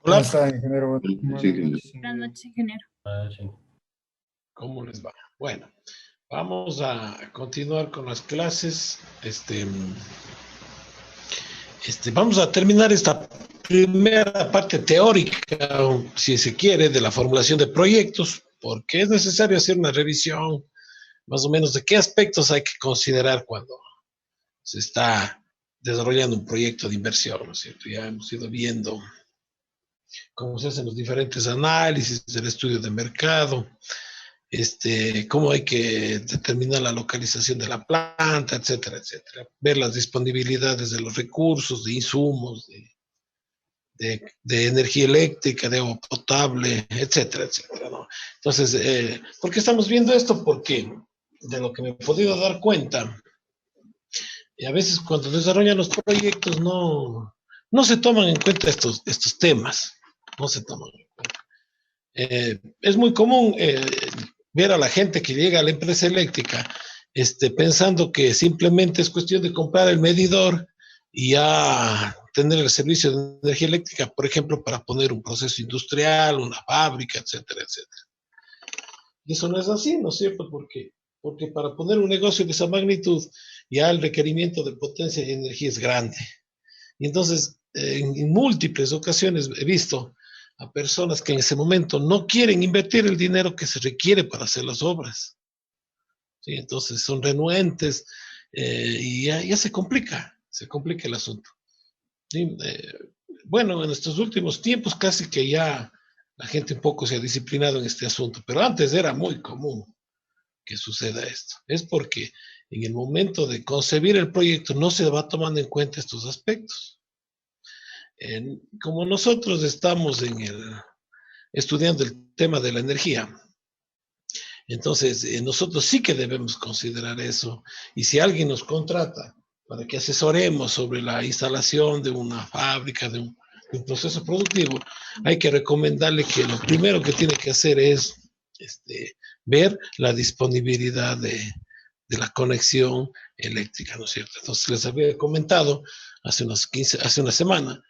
¿Cómo Hola, está, ingeniero? Sí, Buenas ingeniero. noches, Buenas ingeniero. noches, ingeniero. ¿cómo les va? Bueno, vamos a continuar con las clases. Vamos a terminar esta primera parte teórica, o si se quiere, de la formulación de proyectos, porque es necesario hacer una revisión más o menos de qué aspectos hay que considerar cuando se está desarrollando un proyecto de inversión, ¿no es cierto? Ya hemos ido viendo cómo se hacen los diferentes análisis del estudio de mercado, cómo hay que determinar la localización de la planta, etcétera, etcétera. Ver las disponibilidades de los recursos, de insumos, de energía eléctrica, de agua potable, etcétera, etcétera, ¿no? Entonces, ¿por qué estamos viendo esto? Porque de lo que me he podido dar cuenta, y a veces cuando desarrollan los proyectos no se toman en cuenta estos temas, no se toman en cuenta. Es muy común ver a la gente que llega a la empresa eléctrica pensando que simplemente es cuestión de comprar el medidor y ya tener el servicio de energía eléctrica, por ejemplo, para poner un proceso industrial, una fábrica, etcétera, etcétera. Y eso no es así, ¿no es cierto? Porque para poner un negocio de esa magnitud, ya el requerimiento de potencia y energía es grande. Y entonces, en múltiples ocasiones he visto a personas que en ese momento no quieren invertir el dinero que se requiere para hacer las obras. ¿Sí? Entonces son renuentes y ya se complica el asunto. ¿Sí? Bueno, en estos últimos tiempos casi que ya la gente un poco se ha disciplinado en este asunto, pero antes era muy común que suceda esto. Es porque en el momento de concebir el proyecto no se va tomando en cuenta estos aspectos. Como nosotros estamos estudiando el tema de la energía, entonces nosotros sí que debemos considerar eso. Y si alguien nos contrata para que asesoremos sobre la instalación de una fábrica, de un proceso productivo, hay que recomendarle que lo primero que tiene que hacer es ver la disponibilidad de la conexión eléctrica, ¿no es cierto? Entonces les había comentado hace una semana,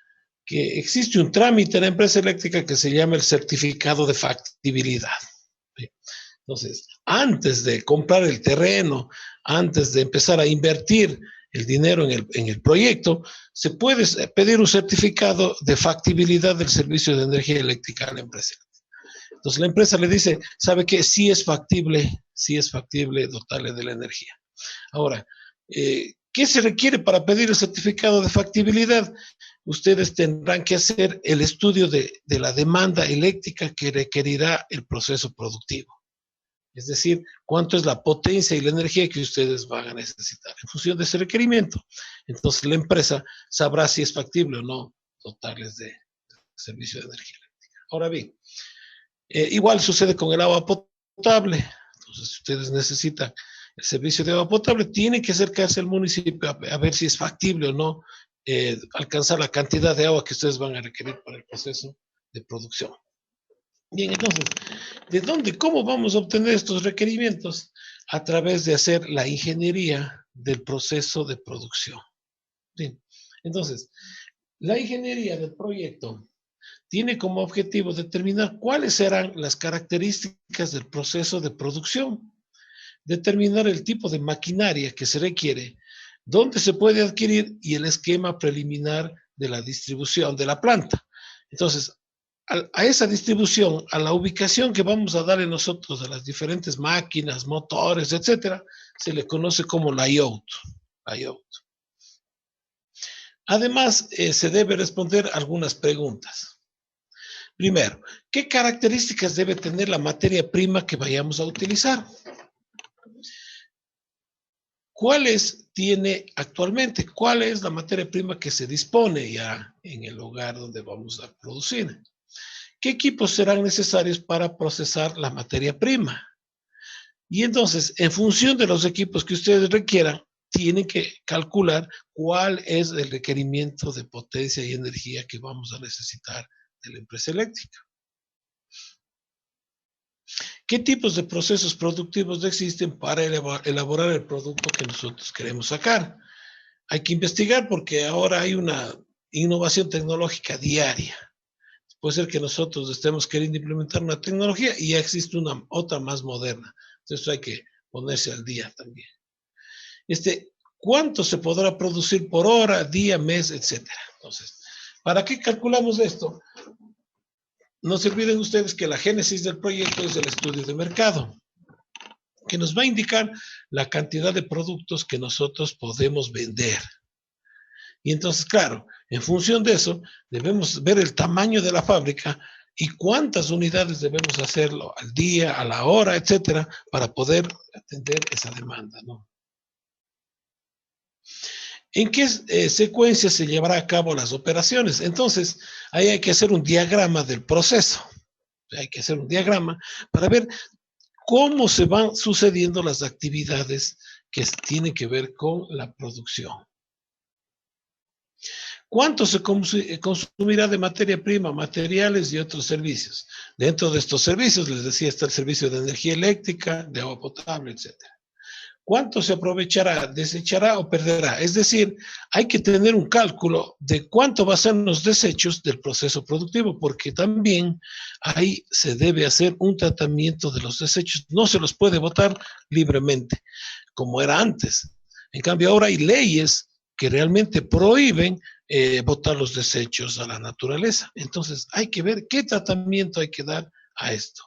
que existe un trámite en la empresa eléctrica que se llama el certificado de factibilidad. ¿Sí? Entonces, antes de comprar el terreno, antes de empezar a invertir el dinero en el proyecto, se puede pedir un certificado de factibilidad del servicio de energía eléctrica a la empresa. Entonces la empresa le dice, ¿sabe qué? Sí es factible dotarle de la energía. Ahora, ¿qué se requiere para pedir el certificado de factibilidad? Ustedes tendrán que hacer el estudio de la demanda eléctrica que requerirá el proceso productivo. Es decir, cuánto es la potencia y la energía que ustedes van a necesitar en función de ese requerimiento. Entonces la empresa sabrá si es factible o no dotarles de servicio de energía eléctrica. Ahora bien, igual sucede con el agua potable. Entonces, si ustedes necesitan el servicio de agua potable, tienen que acercarse al municipio a ver si es factible o no alcanzar la cantidad de agua que ustedes van a requerir para el proceso de producción. Bien, entonces, cómo vamos a obtener estos requerimientos? A través de hacer la ingeniería del proceso de producción. Bien, entonces, la ingeniería del proyecto tiene como objetivo determinar cuáles serán las características del proceso de producción, determinar el tipo de maquinaria que se requiere, dónde se puede adquirir y el esquema preliminar de la distribución de la planta. Entonces, a esa distribución, a la ubicación que vamos a darle nosotros a las diferentes máquinas, motores, etcétera, se le conoce como layout. Además, se debe responder algunas preguntas. Primero, ¿qué características debe tener la materia prima que vayamos a utilizar? ¿Cuáles tiene actualmente? ¿Cuál es la materia prima que se dispone ya en el lugar donde vamos a producir? ¿Qué equipos serán necesarios para procesar la materia prima? Y entonces, en función de los equipos que ustedes requieran, tienen que calcular cuál es el requerimiento de potencia y energía que vamos a necesitar de la empresa eléctrica. ¿Qué tipos de procesos productivos existen para elaborar el producto que nosotros queremos sacar? Hay que investigar porque ahora hay una innovación tecnológica diaria. puede ser que nosotros estemos queriendo implementar una tecnología y ya existe otra más moderna. Entonces hay que ponerse al día también. ¿Cuánto se podrá producir por hora, día, mes, etcétera? Entonces, ¿para qué calculamos esto? No se olviden ustedes que la génesis del proyecto es el estudio de mercado, que nos va a indicar la cantidad de productos que nosotros podemos vender. Y entonces, claro, en función de eso, debemos ver el tamaño de la fábrica y cuántas unidades debemos hacerlo al día, a la hora, etcétera, para poder atender esa demanda, ¿no? ¿En qué secuencia se llevará a cabo las operaciones? Entonces, ahí hay que hacer un diagrama del proceso. Hay que hacer un diagrama para ver cómo se van sucediendo las actividades que tienen que ver con la producción. ¿Cuánto se consumirá de materia prima, materiales y otros servicios? Dentro de estos servicios, les decía, está el servicio de energía eléctrica, de agua potable, etcétera. ¿Cuánto se aprovechará, desechará o perderá? Es decir, hay que tener un cálculo de cuánto va a ser los desechos del proceso productivo, porque también ahí se debe hacer un tratamiento de los desechos. No se los puede botar libremente, como era antes. En cambio, ahora hay leyes que realmente prohíben botar los desechos a la naturaleza. Entonces, hay que ver qué tratamiento hay que dar a esto.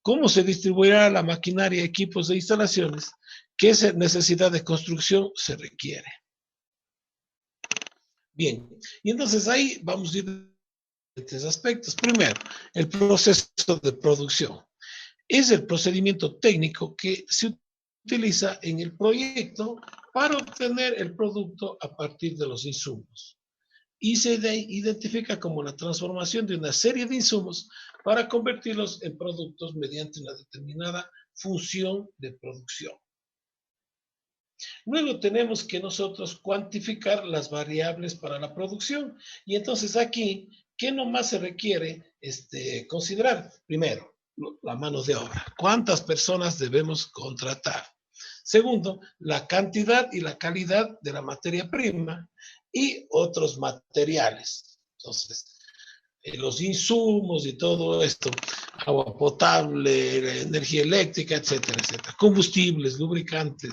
¿Cómo se distribuirá la maquinaria, equipos e instalaciones? ¿Qué necesidad de construcción se requiere? Bien, y entonces ahí vamos a ir a diferentes aspectos. Primero, el proceso de producción. Es el procedimiento técnico que se utiliza en el proyecto para obtener el producto a partir de los insumos. Y se identifica como la transformación de una serie de insumos para convertirlos en productos mediante una determinada función de producción. Luego tenemos que nosotros cuantificar las variables para la producción. Y entonces aquí, ¿qué nomás se requiere considerar? Primero, la mano de obra. ¿Cuántas personas debemos contratar? Segundo, la cantidad y la calidad de la materia prima y otros materiales. Entonces, los insumos y todo esto, agua potable, energía eléctrica, etcétera, etcétera, combustibles, lubricantes,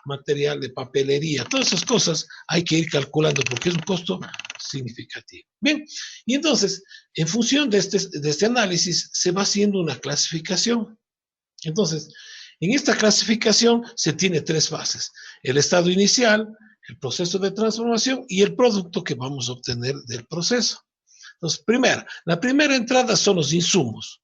material de papelería, todas esas cosas hay que ir calculando porque es un costo significativo. Bien, y entonces, en función de este análisis, se va haciendo una clasificación. Entonces, en esta clasificación se tiene tres fases: el estado inicial, el proceso de transformación y el producto que vamos a obtener del proceso. Entonces, la primera entrada son los insumos.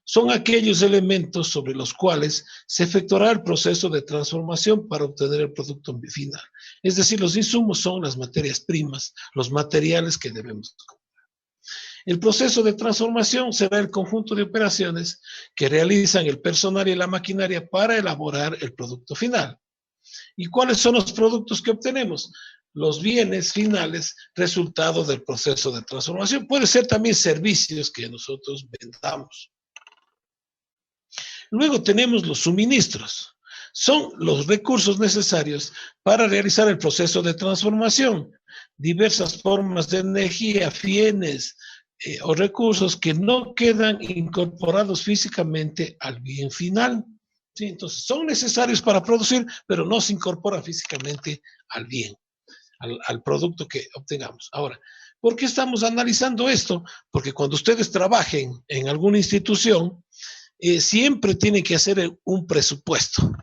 Son aquellos elementos sobre los cuales se efectuará el proceso de transformación para obtener el producto final. Es decir, los insumos son las materias primas, los materiales que debemos comprar. El proceso de transformación será el conjunto de operaciones que realizan el personal y la maquinaria para elaborar el producto final. ¿Y cuáles son los productos que obtenemos? Los bienes finales resultado del proceso de transformación. Puede ser también servicios que nosotros vendamos. Luego tenemos los suministros. Son los recursos necesarios para realizar el proceso de transformación. Diversas formas de energía, bienes o recursos que no quedan incorporados físicamente al bien final. ¿Sí? Entonces, son necesarios para producir, pero no se incorporan físicamente al bien, al producto que obtengamos. Ahora, ¿por qué estamos analizando esto? Porque cuando ustedes trabajen en alguna institución, siempre tienen que hacer un presupuesto.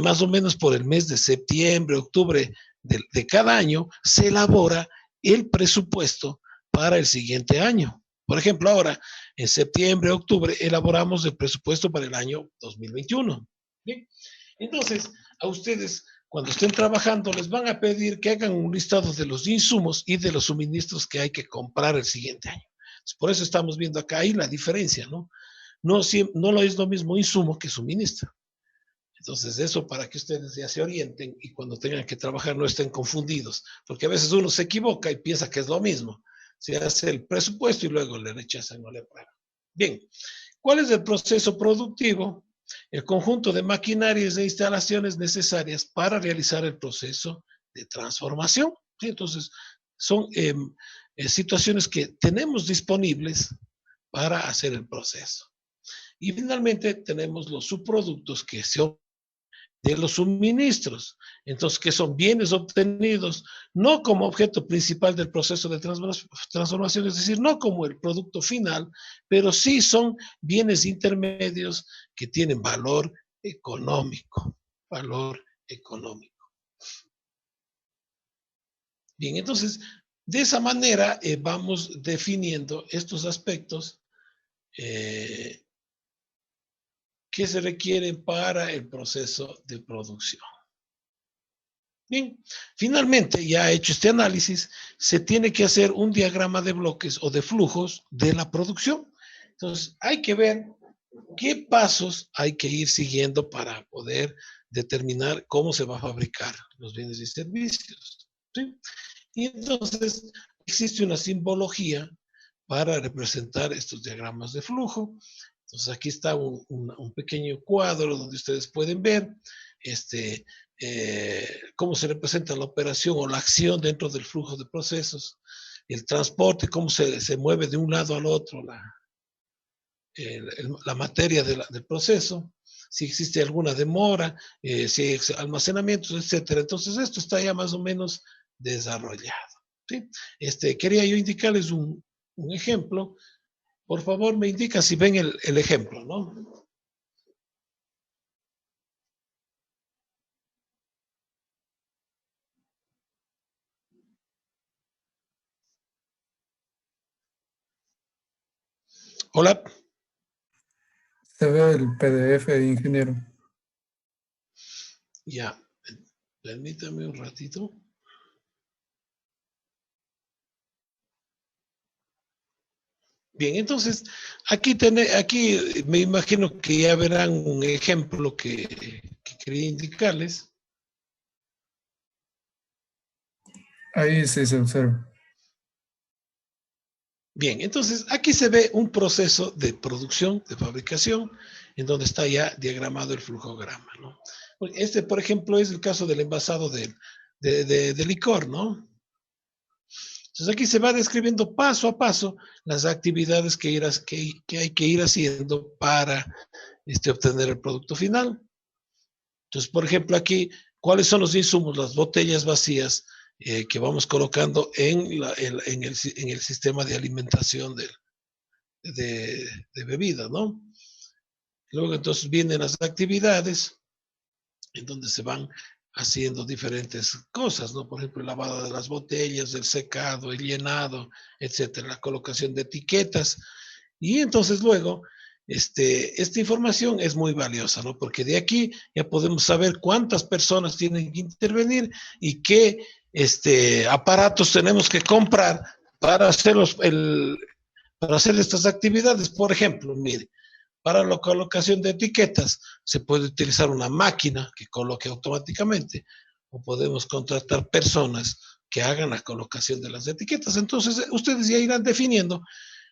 Más o menos por el mes de septiembre, octubre de cada año, se elabora el presupuesto para el siguiente año. Por ejemplo, ahora, en septiembre, octubre, elaboramos el presupuesto para el año 2021. ¿Bien? Entonces, a ustedes, cuando estén trabajando, les van a pedir que hagan un listado de los insumos y de los suministros que hay que comprar el siguiente año. Por eso estamos viendo acá ahí la diferencia, ¿no? No es lo mismo insumo que suministro. Entonces, eso para que ustedes ya se orienten y cuando tengan que trabajar no estén confundidos, porque a veces uno se equivoca y piensa que es lo mismo. Se hace el presupuesto y luego le rechazan o le aprueban. Bien, ¿cuál es el proceso productivo? El conjunto de maquinarias e instalaciones necesarias para realizar el proceso de transformación. ¿Sí? Entonces, son situaciones que tenemos disponibles para hacer el proceso. Y finalmente tenemos los subproductos que se de los suministros. Entonces, que son bienes obtenidos no como objeto principal del proceso de transformación, es decir, no como el producto final, pero sí son bienes intermedios que tienen valor económico, valor económico. Bien, entonces, de esa manera vamos definiendo estos aspectos que se requieren para el proceso de producción. Bien, finalmente, ya hecho este análisis, se tiene que hacer un diagrama de bloques o de flujos de la producción. Entonces, hay que ver qué pasos hay que ir siguiendo para poder determinar cómo se va a fabricar los bienes y servicios. ¿Sí? Y entonces, existe una simbología para representar estos diagramas de flujo. Entonces, aquí está un pequeño cuadro donde ustedes pueden ver cómo se representa la operación o la acción dentro del flujo de procesos, el transporte, cómo se mueve de un lado al otro la materia del proceso, si existe alguna demora, si hay almacenamientos, etcétera. Entonces, esto está ya más o menos desarrollado. ¿Sí? Quería yo indicarles un ejemplo. Por favor, me indica si ven el ejemplo, ¿no? Hola. Se ve el PDF, ingeniero. Ya, permítame un ratito. Bien, entonces, aquí me imagino que ya verán un ejemplo que quería indicarles. Ahí sí se observa. Bien, entonces aquí se ve un proceso de producción, de fabricación, en donde está ya diagramado el flujograma, ¿no? Por ejemplo, es el caso del envasado de licor, ¿no? Entonces aquí se va describiendo paso a paso las actividades que hay que ir haciendo para obtener el producto final. Entonces, por ejemplo, aquí, ¿cuáles son los insumos? Las botellas vacías que vamos colocando en el sistema de alimentación de bebida, ¿no? Luego, entonces, vienen las actividades en donde se van haciendo diferentes cosas, ¿no? Por ejemplo, el lavado de las botellas, el secado, el llenado, etcétera, la colocación de etiquetas. Y entonces luego, esta información es muy valiosa, ¿no? Porque de aquí ya podemos saber cuántas personas tienen que intervenir y qué aparatos tenemos que comprar para para hacer estas actividades. Por ejemplo, mire, para la colocación de etiquetas se puede utilizar una máquina que coloque automáticamente o podemos contratar personas que hagan la colocación de las etiquetas. Entonces, ustedes ya irán definiendo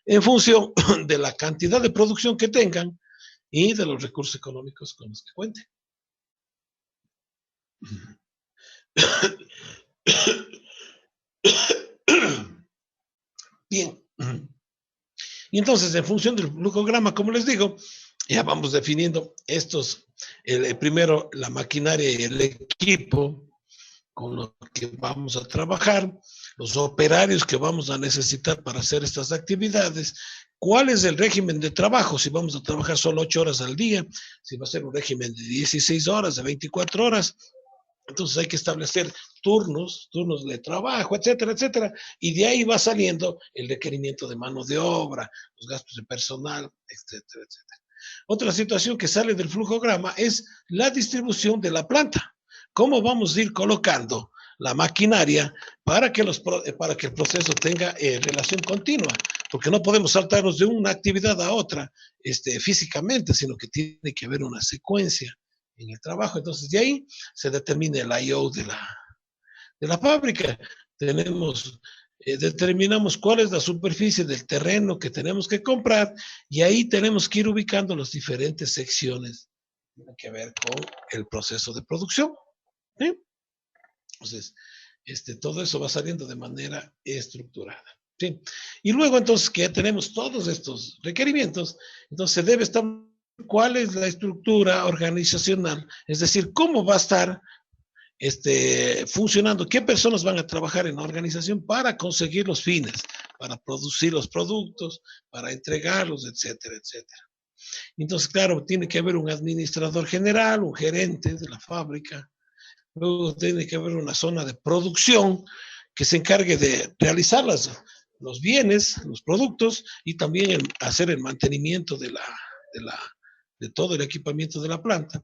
en función de la cantidad de producción que tengan y de los recursos económicos con los que cuenten. Bien. Y entonces, en función del flujograma, como les digo, ya vamos definiendo primero la maquinaria y el equipo con los que vamos a trabajar, los operarios que vamos a necesitar para hacer estas actividades, cuál es el régimen de trabajo, si vamos a trabajar solo 8 horas al día, si va a ser un régimen de 16 horas, de 24 horas, entonces hay que establecer turnos de trabajo, etcétera, etcétera, y de ahí va saliendo el requerimiento de mano de obra, los gastos de personal, etcétera, etcétera. Otra situación que sale del flujograma es la distribución de la planta. ¿Cómo vamos a ir colocando la maquinaria para que el proceso tenga relación continua? Porque no podemos saltarnos de una actividad a otra físicamente, sino que tiene que haber una secuencia en el trabajo. Entonces, de ahí se determina el I.O. de la fábrica. Determinamos cuál es la superficie del terreno que tenemos que comprar y ahí tenemos que ir ubicando las diferentes secciones que tienen que ver con el proceso de producción. ¿Sí? Entonces, todo eso va saliendo de manera estructurada. ¿Sí? Y luego entonces que ya tenemos todos estos requerimientos, entonces se debe establecer cuál es la estructura organizacional, es decir, cómo va a estar funcionando, qué personas van a trabajar en la organización para conseguir los fines, para producir los productos, para entregarlos, etcétera, etcétera. Entonces, claro, tiene que haber un administrador general, un gerente de la fábrica, luego tiene que haber una zona de producción que se encargue de realizar los bienes, los productos y también hacer el mantenimiento de todo el equipamiento de la planta.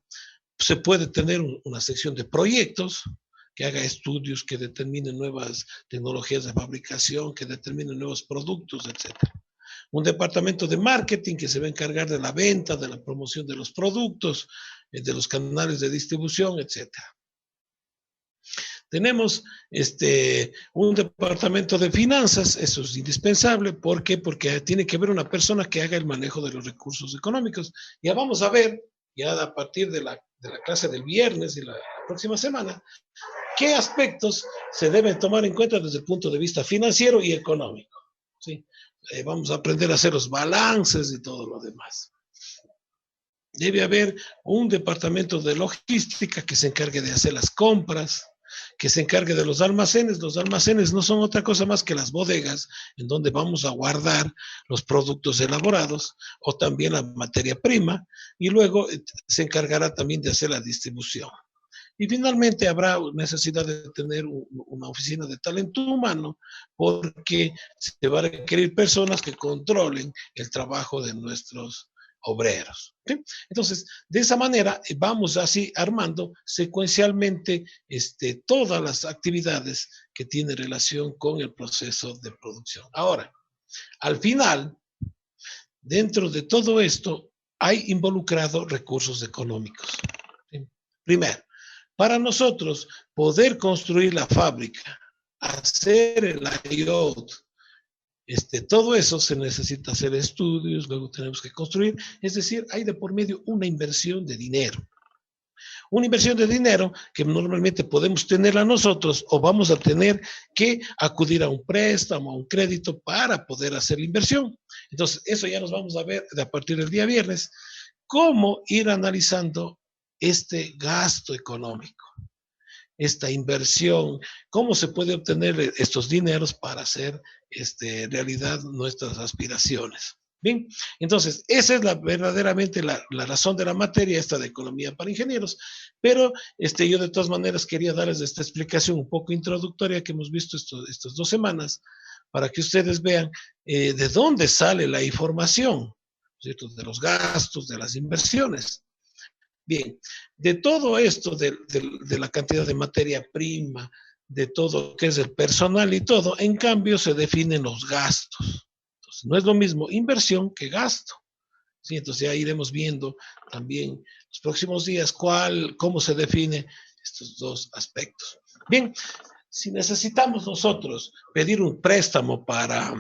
Se puede tener una sección de proyectos que haga estudios, que determinen nuevas tecnologías de fabricación, que determinen nuevos productos, etcétera. Un departamento de marketing que se va a encargar de la venta, de la promoción de los productos, de los canales de distribución, etcétera. Tenemos un departamento de finanzas, eso es indispensable. ¿Por qué? Porque tiene que haber una persona que haga el manejo de los recursos económicos. Ya vamos a ver, ya a partir de la clase del viernes y la próxima semana, qué aspectos se deben tomar en cuenta desde el punto de vista financiero y económico. ¿Sí? Vamos a aprender a hacer los balances y todo lo demás. Debe haber un departamento de logística que se encargue de hacer las compras, que se encargue de los almacenes. Los almacenes no son otra cosa más que las bodegas en donde vamos a guardar los productos elaborados o también la materia prima, y luego se encargará también de hacer la distribución. Y finalmente habrá necesidad de tener una oficina de talento humano porque se va a requerir personas que controlen el trabajo de nuestros obreros. ¿Sí? Entonces, de esa manera vamos así armando secuencialmente todas las actividades que tienen relación con el proceso de producción. Ahora, al final, dentro de todo esto, hay involucrado recursos económicos. ¿Sí? Primero, para nosotros poder construir la fábrica, hacer el layout, todo eso se necesita hacer estudios, luego tenemos que construir, es decir, hay de por medio una inversión de dinero. Una inversión de dinero que normalmente podemos tenerla nosotros o vamos a tener que acudir a un préstamo, a un crédito para poder hacer la inversión. Entonces, eso ya nos vamos a ver a partir del día viernes, cómo ir analizando este gasto económico, esta inversión, cómo se puede obtener estos dineros para hacer realidad nuestras aspiraciones. Bien, entonces, esa es verdaderamente la razón de la materia, esta de economía para ingenieros, pero yo de todas maneras quería darles esta explicación un poco introductoria que hemos visto estas 2 semanas, para que ustedes vean de dónde sale la información, ¿cierto? De los gastos, de las inversiones. Bien, de todo esto, de la cantidad de materia prima, de todo que es el personal y todo, en cambio se definen los gastos. Entonces, no es lo mismo inversión que gasto. ¿Sí? Entonces ya iremos viendo también los próximos días cómo se define estos 2 aspectos. Bien, si necesitamos nosotros pedir un préstamo para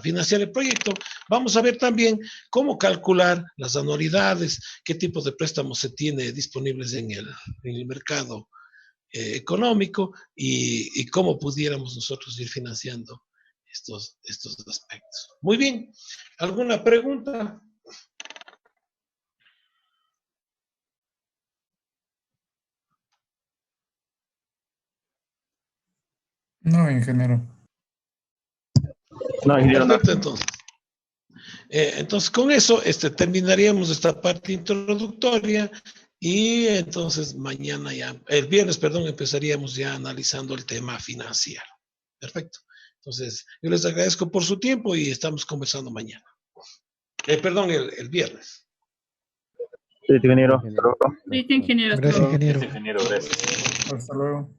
financiar el proyecto, vamos a ver también cómo calcular las anualidades, qué tipo de préstamos se tiene disponibles en el mercado económico y cómo pudiéramos nosotros ir financiando estos aspectos. Muy bien, ¿alguna pregunta? No, ingeniero. No, ingeniero, no. Perfecto, entonces con eso terminaríamos esta parte introductoria y entonces mañana ya, el viernes, perdón, empezaríamos ya analizando el tema financiero. Perfecto. Entonces, yo les agradezco por su tiempo y estamos conversando mañana. Perdón, el viernes. Sí, ingeniero. Listo, ingeniero. Gracias, ingeniero. Ingeniero, gracias. Hasta luego.